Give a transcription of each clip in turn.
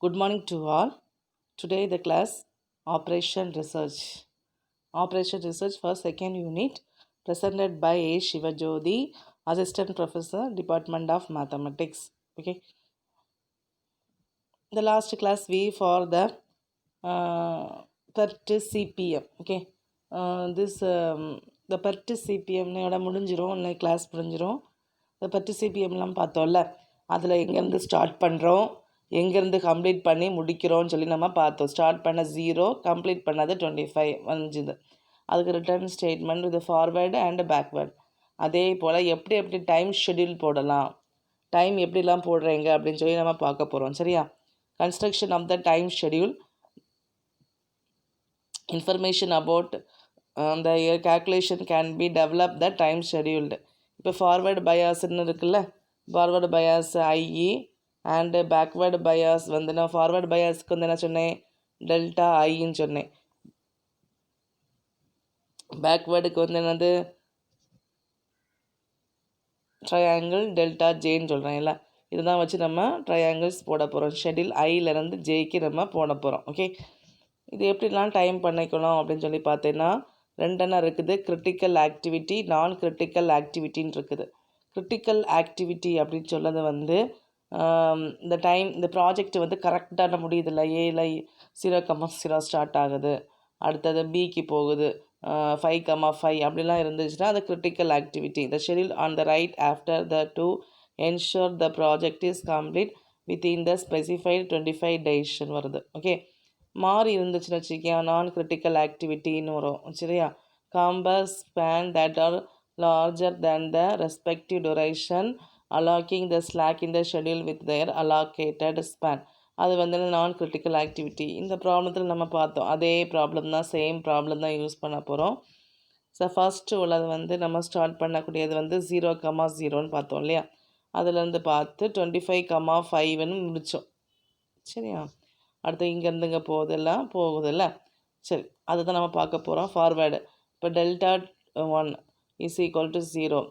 Good morning to all. Today the class Operation Research. Operation Research for second unit presented by A. Shivajodi, Assistant Professor, Department of Mathematics. Okay. The last class we for the 30 CPM. Okay. This the 30 CPM முடிஞ்சிரும் இன்னைக்கு class முடிஞ்சிரும். இந்த 30 CPMலாம் பார்த்தோம்ல, அதில் எங்கேருந்து start பண்ணுறோம், எங்கேருந்து complete பண்ணி முடிக்கிறோன்னு சொல்லி நம்ம பார்த்தோம். ஸ்டார்ட் பண்ண 0, கம்ப்ளீட் பண்ணது 25 வந்துச்சுது. அதுக்கு ரிட்டர்ன் ஸ்டேட்மெண்ட், இது ஃபார்வேர்டு அண்டு பேக்வேர்டு. அதே போல் எப்படி டைம் ஷெட்யூல் போடலாம், டைம் எப்படிலாம் போடுறீங்க அப்படின்னு சொல்லி நம்ம பார்க்க போகிறோம். சரியா? Construction of the time schedule, information about the calculation can be developed the time scheduled. இப்போ ஃபார்வேர்டு பயாஸ்ன்னு இருக்குல்ல, forward bias IE and backward bias வந்து நான் ஃபார்வேர்டு பயாஸ்க்கு வந்து என்ன சொன்னேன், டெல்டா ஐன்னு சொன்னேன். பேக்வேர்டுக்கு வந்து என்னது, ட்ரையாங்கிள் டெல்டா ஜேன்னு சொல்கிறேன் இல்லை. இதுதான் வச்சு நம்ம ட்ரையாங்கிள்ஸ் போட போகிறோம். ஷெட்யூல் ஐலேருந்து ஜேக்கு நம்ம போட போகிறோம். ஓகே, இது எப்படிலாம் டைம் பண்ணிக்கணும் அப்படின்னு சொல்லி பார்த்தீங்கன்னா, ரெண்டெண்ணம் இருக்குது. கிரிட்டிக்கல் ஆக்டிவிட்டி, நான் கிரிட்டிக்கல் ஆக்டிவிட்டின்னு இருக்குது. கிரிட்டிக்கல் ஆக்டிவிட்டி அப்படின்னு சொல்லது வந்து இந்த டைம், இந்த ப்ராஜெக்ட் வந்து கரெக்டான முடியுதில்ல. ஏல 0,0 ஸ்டார்ட் ஆகுது, அடுத்தது பிக்கு போகுது 5,5 அப்படிலாம் இருந்துச்சுன்னா அது critical activity. The schedule on the right after the to ensure the project is complete within the specified 25 டேஸ்ன்னு வருது. ஓகே, மாறி இருந்துச்சுன்னு வச்சுக்கேன், நான் கிரிட்டிக்கல் ஆக்டிவிட்டின்னு வரும். சரியா? Compass span that are larger than the respective duration allocking the slack in the schedule with their allocated span. அது வந்து நான் கிரிட்டிக்கல் ஆக்டிவிட்டி. இந்த ப்ராப்ளத்தில் நம்ம பார்த்தோம், அதே ப்ராப்ளம் தான், சேம் ப்ராப்ளம் தான் யூஸ் பண்ண போகிறோம். ஸோ ஃபஸ்ட்டு உள்ளது வந்து நம்ம ஸ்டார்ட் பண்ணக்கூடியது வந்து 0,0ன்னு பார்த்தோம் இல்லையா, அதுலேருந்து பார்த்து 25,5ன்னு முடித்தோம். சரியா? அடுத்து இங்கேருந்து இங்கே போகுதில்ல. சரி, அதுதான் நம்ம பார்க்க போகிறோம். ஃபார்வேர்டு, இப்போ delta 1 is equal to 0,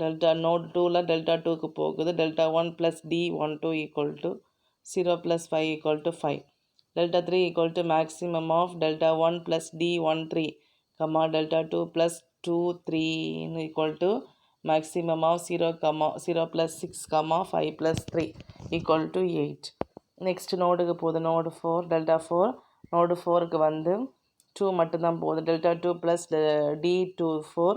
delta node 2ல் டெல்டா 2க்கு போகுது. Delta 1 plus D12 equal to 0 plus 5 equal to 5. Delta 3 equal to maximum of delta 1 plus D13 delta 2 plus 2 3 equal to maximum of 0 plus 6 5 plus 3 equal to 8. Next நோடுக்கு போகுது, node 4 delta 4. Node 4க்கு வந்து 2 மட்டும்தான் போகுது. Delta 2 plus D24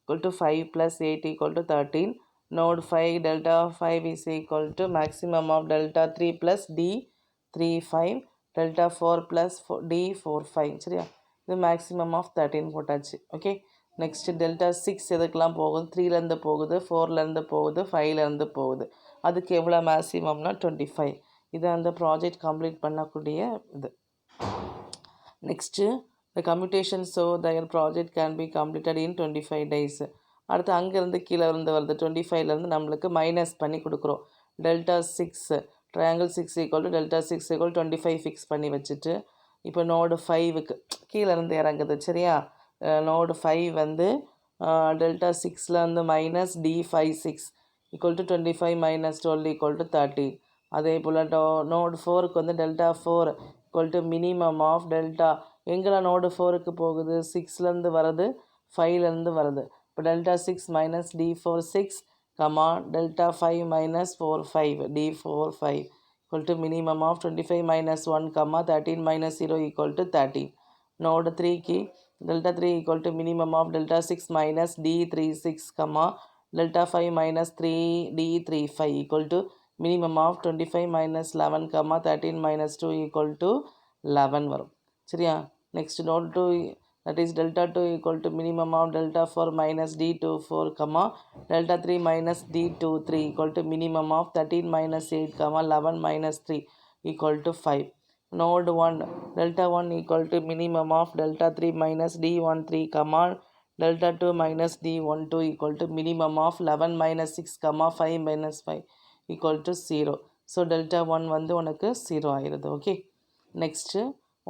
equal to 5 plus 8 equal to 13. Node 5 delta 5 is equal to maximum of delta 3 plus D35 delta 4 plus D45. சரியா? இது maximum of 13 போட்டாச்சு. Okay, next delta 6 எதுக்கெல்லாம் போகுது, 3லேருந்து போகுது, 4லேருந்து போகுது, 5லேருந்து போகுது. அதுக்கு எவ்வளோ மேக்ஸிமம்னா 25. இது அந்த ப்ராஜெக்ட் கம்ப்ளீட் பண்ணக்கூடிய இது. Next the commutation so their project can be completed in 25 days. அடுத்து அங்கேருந்து கீழே இருந்து வருது, 25லேருந்து நம்மளுக்கு மைனஸ் பண்ணி கொடுக்குறோம். Delta 6 triangle 6 equal to delta 6 equal 25 fix பண்ணி வச்சுட்டு, இப்போ நோடு 5க்கு கீழேருந்து இறங்குது. சரியா? நோடு 5 வந்து டெல்டா 6லேருந்து minus D56 equal to 25 minus 12 equal to 30. அதே போல் நோடு 4க்கு வந்து delta 4 equal to minimum of delta, எங்கெல்லாம் நோடு 4க்கு போகுது, 6லேருந்து வருது, 5லேருந்து வருது. இப்போ delta 6 minus D46 delta 5 minus 45 D45 equal to minimum of 25 minus 1 13 minus 0 equal to 13. Node 3க்கு delta 3 equal to minimum of delta 6 minus D36 delta 5 minus 3 D35 equal to minimum of 25 minus 11 13 minus 2 equal to 11 வரும். சரியா? Next node 2 that is delta 2 equal to minimum of delta 4 minus D24 delta 3 minus D23 equal to minimum of 13 minus 8 11 minus 3 equal to 5. Node 1 delta 1 equal to minimum of delta 3 minus D13 delta 2 minus D12 equal to minimum of 11 minus 6 5 minus 5 equal to 0. So delta 1 வந்து உனக்கு 0 ஆயிடுது. Okay, next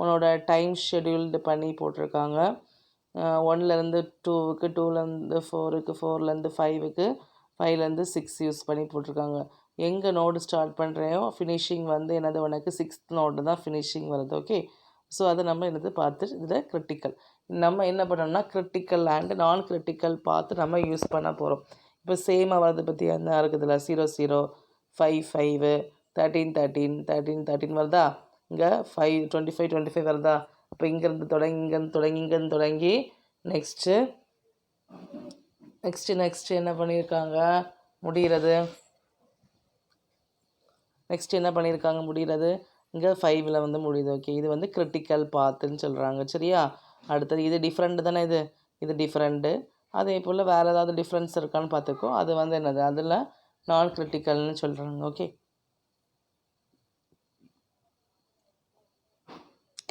உன்னோட time scheduled பண்ணி போட்டிருக்காங்க. 1லேருந்து 2க்கு, 2லேருந்து 4க்கு, 4லேருந்து 5க்கு, 5லேருந்து 6 use பண்ணி போட்டிருக்காங்க. எங்கே நோடு ஸ்டார்ட் பண்ணுறேயோ ஃபினிஷிங் வந்து என்னது உனக்கு 6th நோடு தான் ஃபினிஷிங் வருது. ஓகே, ஸோ அதை நம்ம என்னது பார்த்து இதில் கிரிட்டிக்கல் நம்ம என்ன பண்ணோம்னா கிரிட்டிக்கல் அண்ட் நான் கிரிட்டிக்கல் பார்த்து நம்ம யூஸ் பண்ண போகிறோம். இப்போ சேமாக வரது பற்றி என்ன இருக்குதுல்ல 0 0 5 5 13 13 13 13 வருதா, இங்கே 5 25 25 வருதா. இப்போ இங்கேருந்து தொடங்கி நெக்ஸ்ட்டு என்ன பண்ணியிருக்காங்க முடிகிறது, முடிகிறது இங்கே 5ல் வந்து முடியுது. ஓகே, இது வந்து கிரிட்டிக்கல் பாத்துன்னு சொல்கிறாங்க. சரியா, அடுத்தது இது டிஃப்ரெண்ட் தானே, இது டிஃப்ரெண்ட்டு. அதே போல் வேறு ஏதாவது டிஃப்ரென்ஸ் இருக்கான்னு பார்த்துக்கோ. அது வந்து என்னது அதில் நான் கிரிட்டிக்கல்னு சொல்கிறாங்க. ஓகே,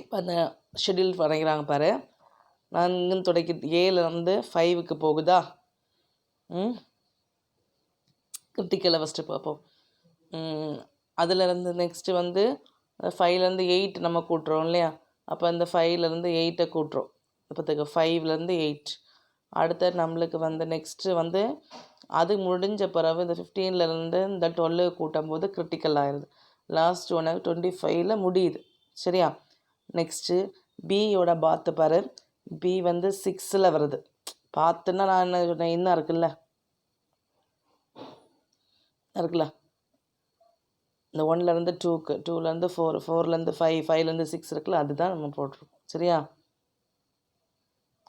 இப்போ அந்த ஷெட்யூல் வரைகிறாங்க பாரு. நான் இங்கேருந்து தொடக்கி 7லேருந்து 5க்கு போகுதா. கிரிட்டிக்கலை ஃபஸ்ட்டு பார்ப்போம். அதிலேருந்து நெக்ஸ்ட்டு வந்து 5லேருந்து 8 நம்ம கூட்டுறோம் இல்லையா. அப்போ அந்த 5லேருந்து 8 கூட்டுறோம். இப்போத்துக்கு 5லேருந்து 8. அடுத்த நம்மளுக்கு வந்து நெக்ஸ்ட்டு வந்து அது முடிஞ்ச பிறகு இந்த 15லேருந்து இந்த 12 கூட்டும் போது கிரிட்டிக்கல் ஆயிடுது. லாஸ்ட் ஒன்று 25ல் முடியுது. சரியா, நெக்ஸ்ட்டு பியோட பாத்து பாரு. பி வந்து 6ல் வருது. பார்த்துன்னா நான் என்ன சொன்னேன், இன்னும் இருக்குல்ல இந்த 1லேருந்து 2க்கு, 2லேருந்து 4, 4லேருந்து 5, 5லேருந்து 6 இருக்குல்ல, அதுதான் நம்ம போட்டிருக்கோம். சரியா,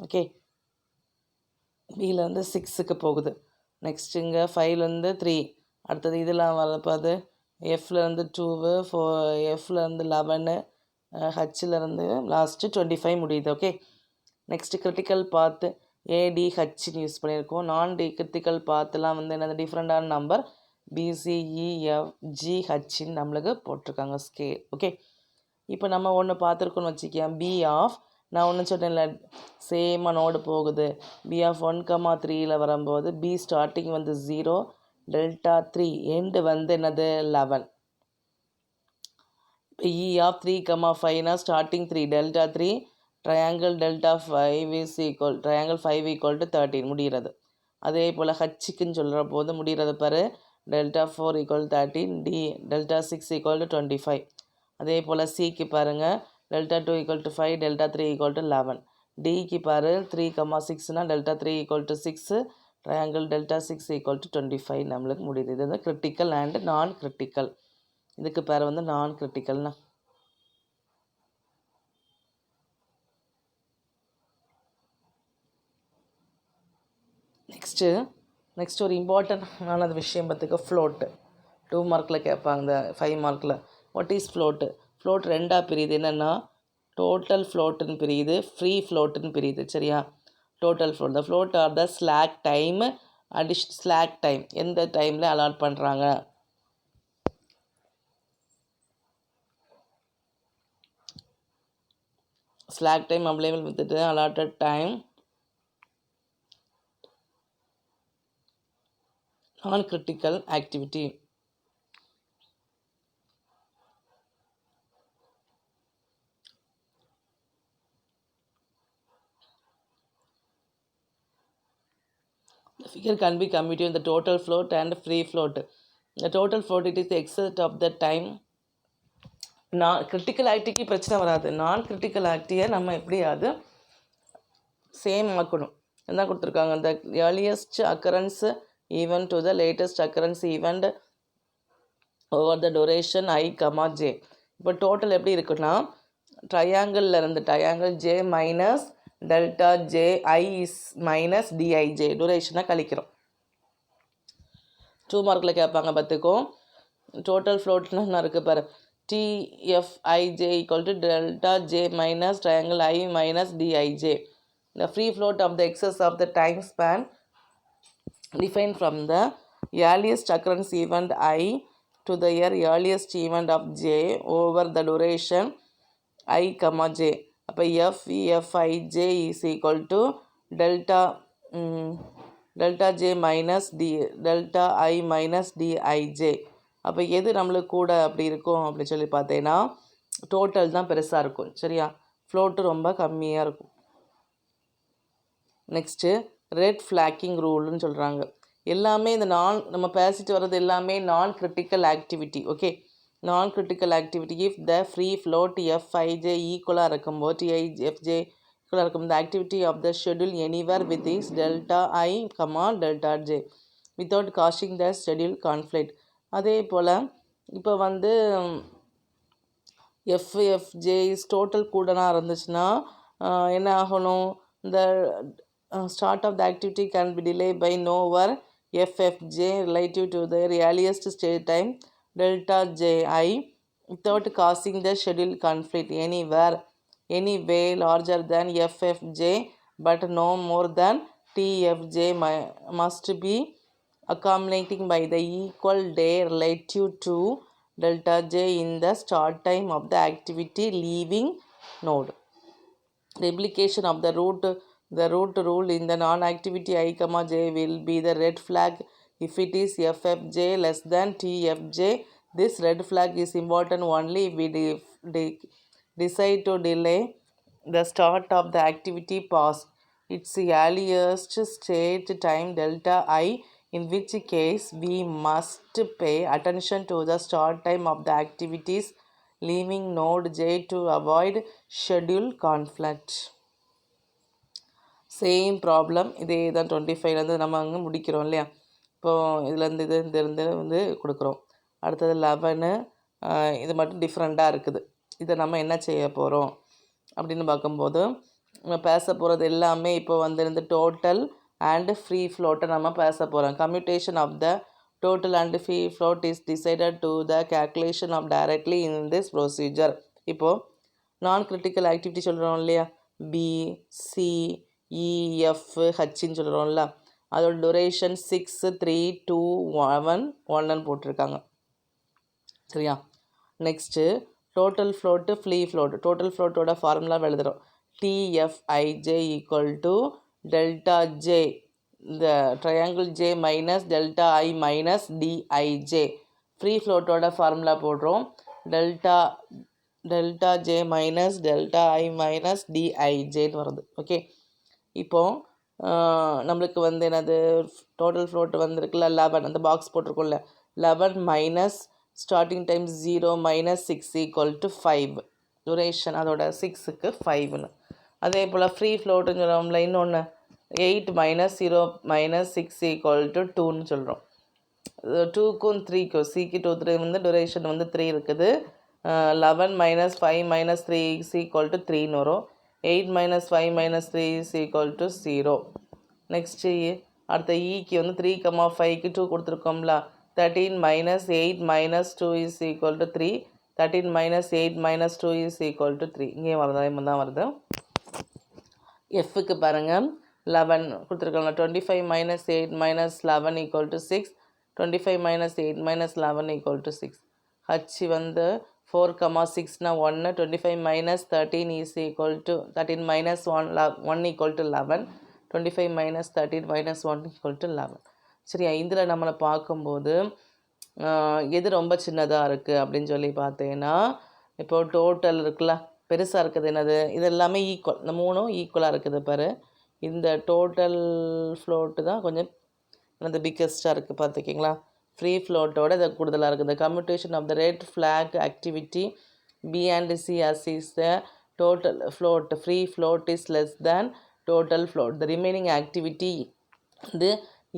ஓகே. பிலேருந்து 6க்கு போகுது. நெக்ஸ்ட் இங்கே 5லேருந்து 3. அடுத்தது இதெல்லாம் வரப்போ அது எஃப்லேருந்து 2, எஃப்லேருந்து 11, ஹச்சிலேருந்து லாஸ்ட்டு 25 முடியுது. ஓகே, நெக்ஸ்ட்டு கிரிட்டிக்கல் பார்த்து ஏடிஹெச்னு யூஸ் பண்ணியிருக்கோம். நான் கிரிட்டிக்கல் பார்த்துலாம் வந்து என்னது டிஃப்ரெண்டான நம்பர் BCEFGHன்னு நம்மளுக்கு போட்டிருக்காங்க ஸ்கேல். ஓகே, இப்போ நம்ம ஒன்று பார்த்துருக்கோன்னு வச்சுக்கேன். பி ஆஃப் நான் ஒன்று சொன்னேன்ல சேமாக நோடு போகுது. பி ஆஃப் 1,3ல் வரும்போது பி ஸ்டார்டிங் வந்து 0, டெல்டா 3 எண்டு வந்து என்னது 11. இப்போ இ ஆஃப் 3,5னா starting 3, delta 3, triangle delta 5 triangle 5 = 13 முடிகிறது. அதே போல் ஹச்சுக்குன்னு சொல்கிற போது முடிகிறது பாரு. Delta 4 = 13, D delta 6 = 25. அதே போல் சிக்கு பாருங்கள் டெல்டா 2 = 5, டெல்டா 3 = 11. டிக்கு பாரு 3,6னா டெல்டா 3 = 6, ட்ரையாங்கிள் டெல்டா 6 = 25 நம்மளுக்கு முடியுது. இது வந்து கிரிட்டிக்கல் அண்ட் நான் கிரிட்டிக்கல். இதுக்கு பேர் வந்து நான் கிரிட்டிக்கல்னா. நெக்ஸ்ட்டு ஒரு இம்பார்ட்டண்டான விஷயம் பார்த்துக்க ஃப்ளோட்டு. 2 மார்க்கில் கேட்பாங்க, இந்த 5 மார்க்கில். What is float? ஃப்ளோட் ரெண்டாக பிரியுது. என்னென்னா டோட்டல் ஃப்ளோட்டுன்னு பிரியுது, ஃப்ரீ ஃப்ளோட்டுன்னு பிரியுது. சரியா, டோட்டல் ஃப்ளோட் த ஃப்ளோட் ஆர் த ஸ்லாக் டைம் ஸ்லாக் டைம் எந்த டைமில் அலாட் பண்ணுறாங்க. Slack time available with allotted time non-critical activity. The figure can be compared between the total float and free float. The total float, it is the excess of the time. நான் critical activity பிரச்சனை வராது. நான் critical ஆக்டிவிட்டியை நம்ம எப்படியாவது same ஆக்கணும். என்ன கொடுத்துருக்காங்க, the earliest occurrence event to the latest occurrence event over the duration I, J. இப்போ டோட்டல் எப்படி இருக்குன்னா triangle J minus delta J I minus DIJ டூரேஷனை கழிக்கிறோம். 2 மார்க்கில் கேட்பாங்க பார்த்துக்கோ. டோட்டல் ஃப்ளோட்னா என்ன இருக்குது பாரு. TFIJ = delta J minus triangle I minus DIJ. The free float of the excess of the time span defined from the earliest occurrence event I to the earliest event of J over the duration I, J. அப்போ FEFIJ is equal to delta J minus delta I minus DIJ. அப்போ எது நம்மளுக்கு கூட அப்படி இருக்கும் அப்படின்னு சொல்லி பார்த்தேன்னா டோட்டல் தான் பெருசாக இருக்கும். சரியா, ஃப்ளோட்டு ரொம்ப கம்மியாக இருக்கும். நெக்ஸ்ட்டு ரெட் ஃப்ளாக்கிங் ரூல்னு சொல்கிறாங்க. எல்லாமே இந்த நம்ம பேசிட்டு வர்றது எல்லாமே நான் கிரிட்டிக்கல் ஆக்டிவிட்டி. ஓகே, நான் critical activity if the free float FIJ ஈக்குவலாக இருக்கும்போது டிஐஎஃப்ஜே ஈக்குவலாக இருக்கும் the activity of the schedule anywhere with is delta I delta J without costing the schedule conflict. அதே போல் இப்போ வந்து எஃப்எஃப்ஜே இஸ் டோட்டல் கூடனா இருந்துச்சுன்னா என்ன ஆகணும், இந்த start of the activity can be delay by no over FFJ relative to the earliest state time delta Ji without causing the schedule conflict anyway larger than FFJ but no more than TFJ must be accumulating by the equal day relative to delta J in the start time of the activity leaving node. The implication of the root rule in the non-activity I, j will be the red flag if it is FFJ less than TFJ. This red flag is important only if we decide to delay the start of the activity past its earliest state time delta I, in which case we must pay attention to the start time of the activities leaving node J to avoid schedule conflict. Same problem இதே தான் 25லேருந்து நம்ம அங்கே முடிக்கிறோம் இல்லையா. இப்போது இதுலேருந்து வந்து கொடுக்குறோம். அடுத்தது 11 இது மட்டும் டிஃப்ரெண்ட்டாக இருக்குது. இதை நம்ம என்ன செய்ய போகிறோம் அப்படின்னு பார்க்கும்போது நம்ம பேச போகிறது எல்லாமே இப்போ வந்து டோட்டல் அண்டு ஃப்ரீ ஃப்ளோட்டை நம்ம பேச போகிறோம். Computation of the total and free float is decided to the calculation of directly in this procedure. இப்போது நான் கிரிட்டிக்கல் ஆக்டிவிட்டி சொல்கிறோம் இல்லையா, பி சி EFHன்னு சொல்கிறோம்ல, அதோட டூரேஷன் 6 3 2 1 போட்டிருக்காங்க. சரியா, next total float free float. Total ஃப்ளோட்டோட ஃபார்முலா எழுதுகிறோம். TFIJ equal to delta J, இந்த triangle J minus delta I minus DIJ. Free ஃப்ளோட்டோட ஃபார்முலா போடுறோம். Delta J minus delta I minus டிஐஜேன்னு வருது. ஓகே, இப்போது நம்மளுக்கு வந்து என்னது டோட்டல் ஃப்ளோட் வந்துருக்குல்ல 11, அந்த பாக்ஸ் போட்டிருக்கோம்ல, 11 minus starting time 0 minus 6 equal to 5. Duration அதோட 6க்கு 5ன்னு. அதே போல் ஃப்ரீ ஃப்ளோட்டுன்னு சொல்கிறோம்ல, இன்னொன்று 8 மைனஸ் 0 மைனஸ் 6 ஈக்குவல் டு 2ன்னு சொல்கிறோம். 2க்கும் 3க்கும் சிக்கு 2 3 வந்து டூரேஷன் வந்து 3 இருக்குது. 11 மைனஸ் 5 மைனஸ் 3 ஈக்குவல் டு 3ன்னு வரும். 8 minus 5 minus 3 is equal to 0. Next அடுத்த ஈக்கு வந்து 3, 5க்கு 2 கொடுத்துருக்கோம்ல. 13 minus 8 minus 2 is equal to 3. 13 minus 8 minus 2 is equal to 3. இங்கேயும் வருதா, இங்கே தான் வருது. எஃப்க்கு பாருங்கள் 11 கொடுத்துருக்கோம்ல. 25 minus 8 minus 11 equal to 6. 25 minus 8 minus 11 equal to 6. H வந்து 4, 6னா 1. 25 minus 13 is equal to 13 minus 1 equal to 11. 25 minus 13 minus 1 equal to 11. சரியா, இதில் நம்மளை பார்க்கும்போது எது ரொம்ப சின்னதாக இருக்குது அப்படின்னு சொல்லி பார்த்தீங்கன்னா, இப்போது டோட்டல் இருக்குல்ல, பெருசாக இருக்குது என்னது, இது எல்லாமே ஈக்குவல், இந்த மூணும் ஈக்குவலாக இருக்குது பாரு. இந்த டோட்டல் ஃப்ளோட்டு தான் கொஞ்சம் அந்த பிக்கஸ்ட்டாக இருக்குது பார்த்துக்கிங்களா. ஃப்ரீ ஃப்ளோட்டோட இது கூடுதலாக இருக்குது. The computation of the red flag activity B and C as is the total float. Free float is less than total float. The remaining activity வந்து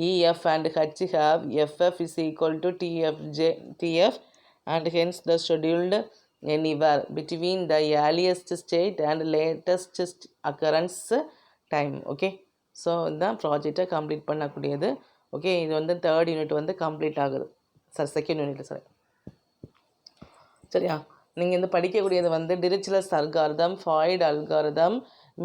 EF and H have FF is equal to TF and hence the scheduled anywhere between the earliest state and latest occurrence time. Okay, so இதுதான் ப்ராஜெக்டை complete பண்ணக்கூடியது. Okay, இது வந்து 3rd unit வந்து complete ஆகுது. Sir 2nd unit sir. சரியா, நீங்கள் இந்த படிக்கக்கூடியது வந்து டிரிச்லெஸ் algorithm, Floyd algorithm,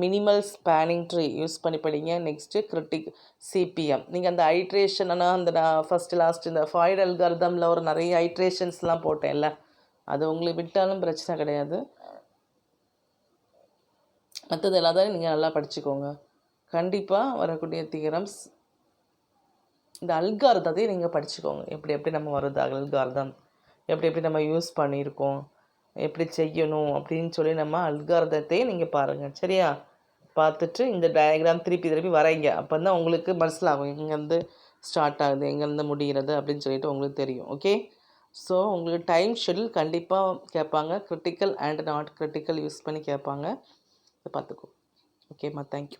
minimal spanning tree use பண்ணி படிங்க. Next critic CPM. நீங்கள் அந்த ஐட்ரேஷன், ஆனால் அந்த ஃபஸ்ட்டு லாஸ்ட் இந்த ஃபாய்ட் அல்காரிதமில் ஒரு நிறைய ஐட்ரேஷன்ஸ்லாம் போட்டேன்ல, அது உங்களுக்கு விட்டாலும் பிரச்சனை கிடையாது. மற்றது எல்லாத்தையும் நீங்கள் நல்லா படிச்சுக்கோங்க. கண்டிப்பாக வரக்கூடிய தியரம்ஸ் இந்த அல்காரிதத்தையும் நீங்கள் படிச்சுக்கோங்க. எப்படி நம்ம வருது அல்காரிதம், எப்படி நம்ம யூஸ் பண்ணியிருக்கோம், எப்படி செய்யணும் அப்படின்னு சொல்லி நம்ம அல்காரிதத்தையும் நீங்கள் பாருங்கள். சரியா, பார்த்துட்டு இந்த டயக்ராம் திருப்பி வரைங்க. அப்போ தான் உங்களுக்கு மனசிலாகும். இங்கே வந்து ஸ்டார்ட் ஆகுது, எங்கேருந்து முடிகிறது அப்படின்னு சொல்லிட்டு உங்களுக்கு தெரியும். ஓகே, ஸோ உங்களுக்கு டைம் ஷெட்யூல் கண்டிப்பாக கேட்பாங்க. Critical and not critical use பண்ணி கேட்பாங்க. இதை பார்த்துக்கோ. ஓகேம்மா, தேங்க்யூ.